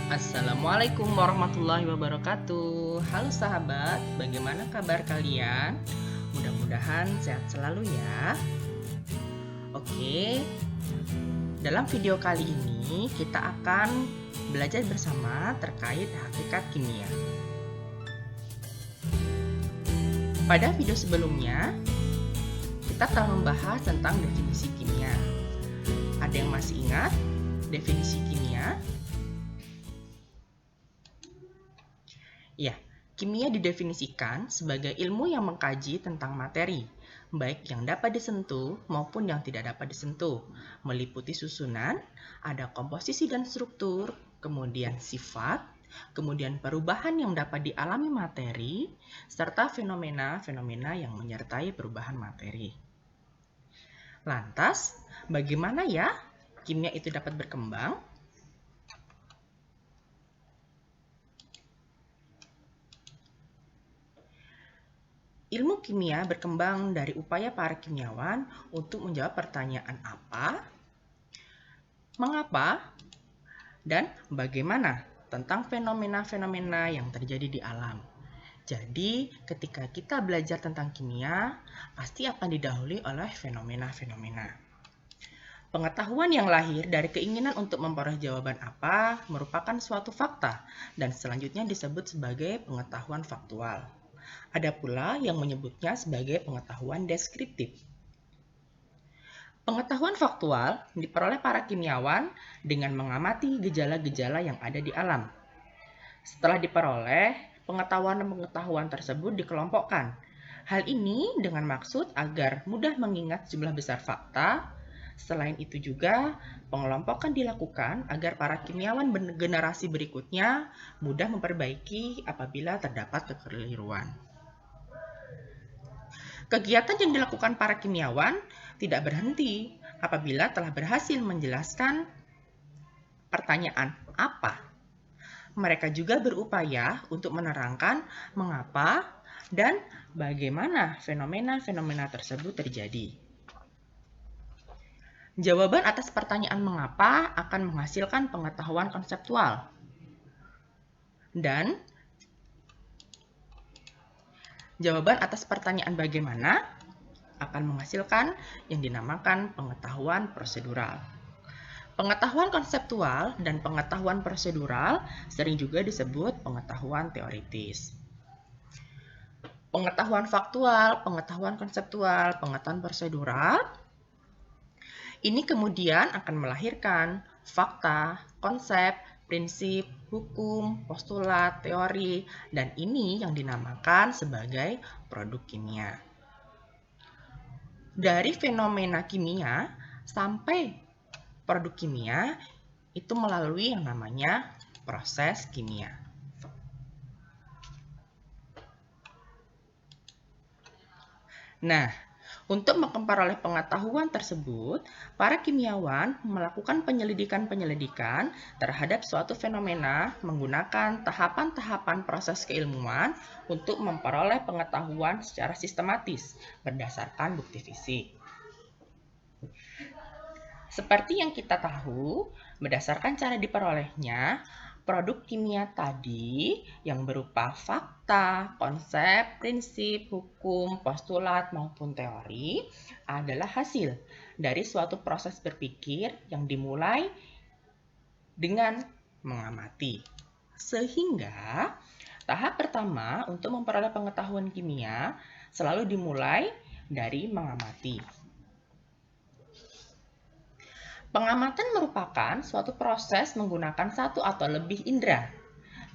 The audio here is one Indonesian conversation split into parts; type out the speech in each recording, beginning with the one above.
Assalamualaikum warahmatullahi wabarakatuh. Halo sahabat, bagaimana kabar kalian? Mudah-mudahan sehat selalu ya. Oke, dalam video kali ini kita akan belajar bersama terkait hakikat kimia. Pada video sebelumnya, kita telah membahas tentang definisi kimia. Ada yang masih ingat definisi kimia? Ya, kimia didefinisikan sebagai ilmu yang mengkaji tentang materi, baik yang dapat disentuh maupun yang tidak dapat disentuh, meliputi susunan, ada komposisi dan struktur, kemudian sifat, kemudian perubahan yang dapat dialami materi, serta fenomena-fenomena yang menyertai perubahan materi. Lantas, bagaimana ya kimia itu dapat berkembang? Ilmu kimia berkembang dari upaya para kimiawan untuk menjawab pertanyaan apa, mengapa, dan bagaimana tentang fenomena-fenomena yang terjadi di alam. Jadi, ketika kita belajar tentang kimia, pasti akan didahului oleh fenomena-fenomena. Pengetahuan yang lahir dari keinginan untuk memperoleh jawaban apa merupakan suatu fakta dan selanjutnya disebut sebagai pengetahuan faktual. Ada pula yang menyebutnya sebagai pengetahuan deskriptif. Pengetahuan faktual diperoleh para kimiawan dengan mengamati gejala-gejala yang ada di alam. Setelah diperoleh, pengetahuan tersebut dikelompokkan. Hal ini dengan maksud agar mudah mengingat jumlah besar fakta. Selain itu juga, pengelompokan dilakukan agar para kimiawan generasi berikutnya mudah memperbaiki apabila terdapat kekeliruan. Kegiatan yang dilakukan para kimiawan tidak berhenti apabila telah berhasil menjelaskan pertanyaan apa. Mereka juga berupaya untuk menerangkan mengapa dan bagaimana fenomena-fenomena tersebut terjadi. Jawaban atas pertanyaan mengapa akan menghasilkan pengetahuan konseptual. Dan jawaban atas pertanyaan bagaimana akan menghasilkan yang dinamakan pengetahuan prosedural. Pengetahuan konseptual dan pengetahuan prosedural sering juga disebut pengetahuan teoritis. Pengetahuan faktual, pengetahuan konseptual, pengetahuan prosedural ini kemudian akan melahirkan fakta, konsep, prinsip, hukum, postulat, teori, dan ini yang dinamakan sebagai produk kimia. Dari fenomena kimia sampai produk kimia itu melalui yang namanya proses kimia. Nah, untuk memperoleh pengetahuan tersebut, para kimiawan melakukan penyelidikan-penyelidikan terhadap suatu fenomena menggunakan tahapan-tahapan proses keilmuan untuk memperoleh pengetahuan secara sistematis berdasarkan bukti fisik. Seperti yang kita tahu, berdasarkan cara diperolehnya, produk kimia tadi yang berupa fakta, konsep, prinsip, hukum, postulat, maupun teori adalah hasil dari suatu proses berpikir yang dimulai dengan mengamati. Sehingga tahap pertama untuk memperoleh pengetahuan kimia selalu dimulai dari mengamati. Pengamatan merupakan suatu proses menggunakan satu atau lebih indera.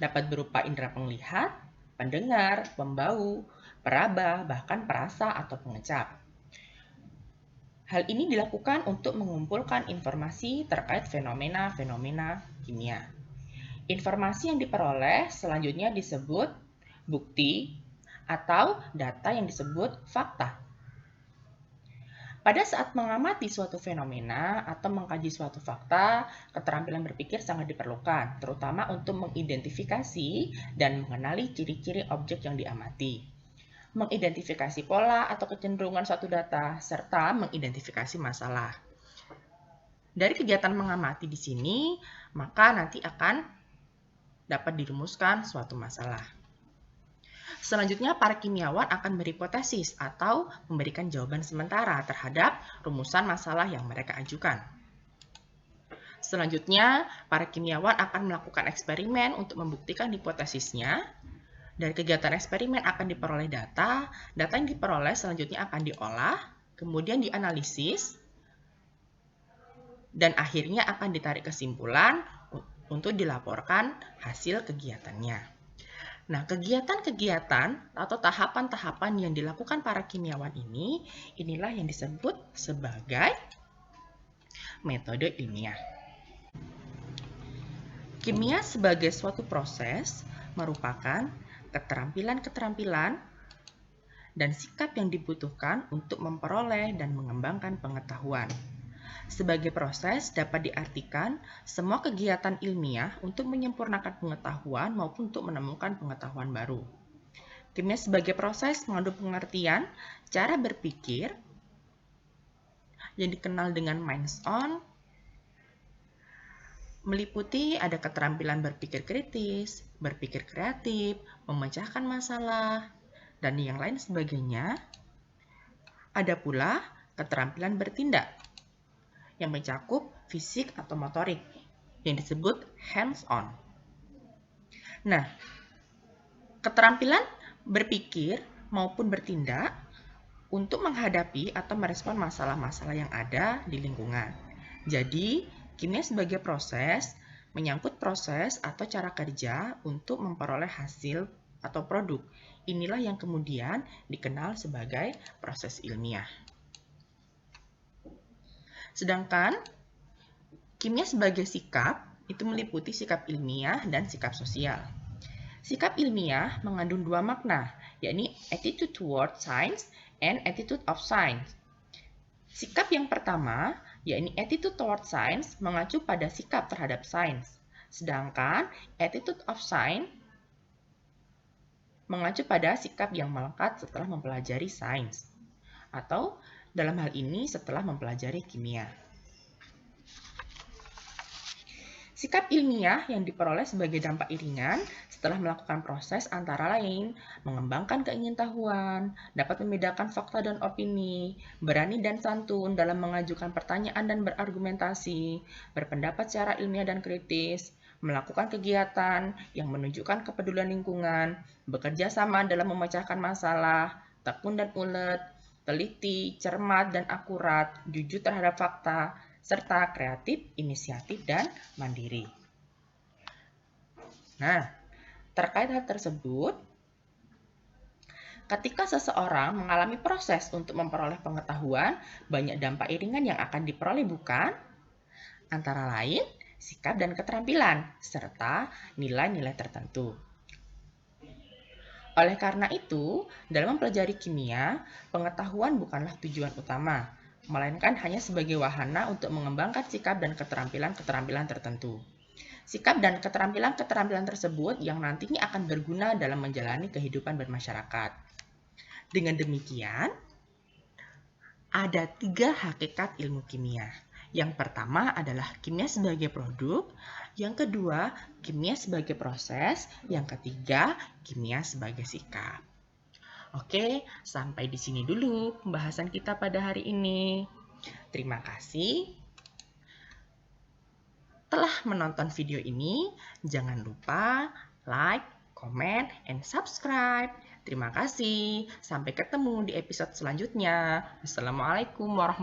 Dapat berupa indera penglihat, pendengar, pembau, peraba, bahkan perasa atau pengecap. Hal ini dilakukan untuk mengumpulkan informasi terkait fenomena-fenomena kimia. Informasi yang diperoleh selanjutnya disebut bukti atau data yang disebut fakta. Pada saat mengamati suatu fenomena atau mengkaji suatu fakta, keterampilan berpikir sangat diperlukan, terutama untuk mengidentifikasi dan mengenali ciri-ciri objek yang diamati, mengidentifikasi pola atau kecenderungan suatu data, serta mengidentifikasi masalah. Dari kegiatan mengamati di sini, maka nanti akan dapat dirumuskan suatu masalah. Selanjutnya, para kimiawan akan berhipotesis atau memberikan jawaban sementara terhadap rumusan masalah yang mereka ajukan. Selanjutnya, para kimiawan akan melakukan eksperimen untuk membuktikan hipotesisnya. Dari kegiatan eksperimen akan diperoleh data yang diperoleh selanjutnya akan diolah, kemudian dianalisis, dan akhirnya akan ditarik kesimpulan untuk dilaporkan hasil kegiatannya. Nah, kegiatan-kegiatan atau tahapan-tahapan yang dilakukan para kimiawan inilah yang disebut sebagai metode ilmiah. Kimia sebagai suatu proses merupakan keterampilan-keterampilan dan sikap yang dibutuhkan untuk memperoleh dan mengembangkan pengetahuan. Sebagai proses dapat diartikan semua kegiatan ilmiah untuk menyempurnakan pengetahuan maupun untuk menemukan pengetahuan baru. Kimia sebagai proses mengandung pengertian cara berpikir yang dikenal dengan minds-on, meliputi ada keterampilan berpikir kritis, berpikir kreatif, memecahkan masalah, dan yang lain sebagainya. Ada pula keterampilan bertindak yang mencakup fisik atau motorik yang disebut hands-on. Nah, keterampilan berpikir maupun bertindak untuk menghadapi atau merespon masalah-masalah yang ada di lingkungan. Jadi, kimia sebagai proses menyangkut proses atau cara kerja untuk memperoleh hasil atau produk. Inilah yang kemudian dikenal sebagai proses ilmiah. Sedangkan kimia sebagai sikap itu meliputi sikap ilmiah dan sikap sosial. Sikap ilmiah mengandung dua makna, yakni attitude toward science and attitude of science. Sikap yang pertama, yakni attitude toward science, mengacu pada sikap terhadap sains. Sedangkan attitude of science mengacu pada sikap yang melekat setelah mempelajari sains. Atau dalam hal ini setelah mempelajari kimia. Sikap ilmiah yang diperoleh sebagai dampak iringan setelah melakukan proses antara lain mengembangkan keingintahuan, dapat membedakan fakta dan opini, berani dan santun dalam mengajukan pertanyaan dan berargumentasi, berpendapat secara ilmiah dan kritis, melakukan kegiatan yang menunjukkan kepedulian lingkungan, bekerja sama dalam memecahkan masalah, tekun dan ulet, teliti, cermat dan akurat, jujur terhadap fakta, serta kreatif, inisiatif, dan mandiri. Nah, terkait hal tersebut, ketika seseorang mengalami proses untuk memperoleh pengetahuan, banyak dampak iringan yang akan diperoleh bukan? Antara lain, sikap dan keterampilan, serta nilai-nilai tertentu. Oleh karena itu, dalam mempelajari kimia, pengetahuan bukanlah tujuan utama, melainkan hanya sebagai wahana untuk mengembangkan sikap dan keterampilan-keterampilan tertentu. Sikap dan keterampilan-keterampilan tersebut yang nantinya akan berguna dalam menjalani kehidupan bermasyarakat. Dengan demikian, ada 3 hakikat ilmu kimia. Yang pertama adalah kimia sebagai produk, yang kedua kimia sebagai proses, yang ketiga kimia sebagai sikap. Oke, sampai di sini dulu pembahasan kita pada hari ini. Terima kasih telah menonton video ini. Jangan lupa like, comment, and subscribe. Terima kasih. Sampai ketemu di episode selanjutnya. Wassalamualaikum warahmatullahi wabarakatuh.